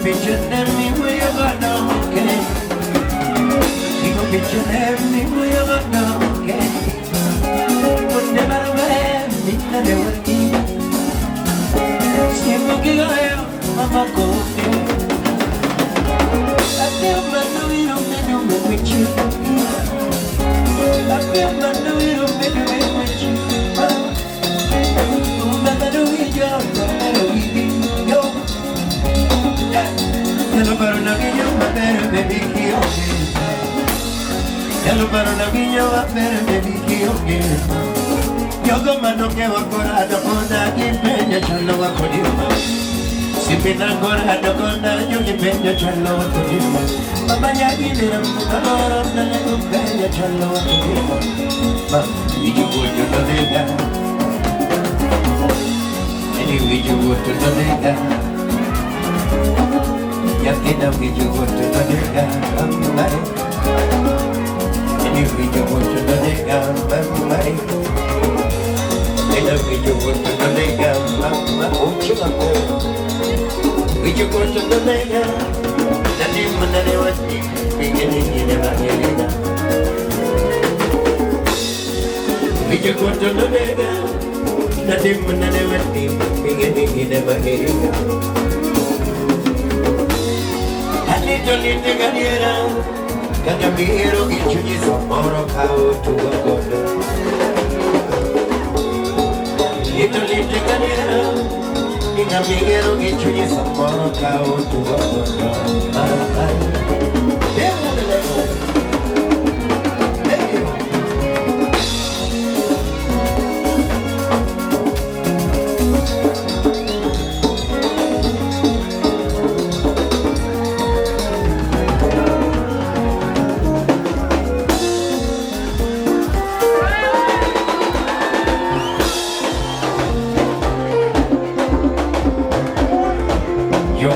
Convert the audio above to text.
Picture them me where you got down, Hello, pero na minha va per baby kioke. Yo como no que va corado con alguien peña chalo va con irma. Si me enamorado con alguien peña chalo va con irma. Mamá ya viene la mujer na le con peña chalo va con irma. Ma, y yo voy a no dejar. Anyway, yo voy a no dejar. Ya que no me yo voy a no dejar. If we do want to let go, Mama, and if we do want to let go, Mama, oh, you are good. We do want to let go. That is when I was beginning in the Magdalena. We do want to let go. That is when I was beginning in the Magdalena. I need to leave the Gadiera. Kanyamiro gichunyi somoro kao tuwagoda. Little kanyera, Kanyamiro gichunyi somoro kao tuwagoda. Yo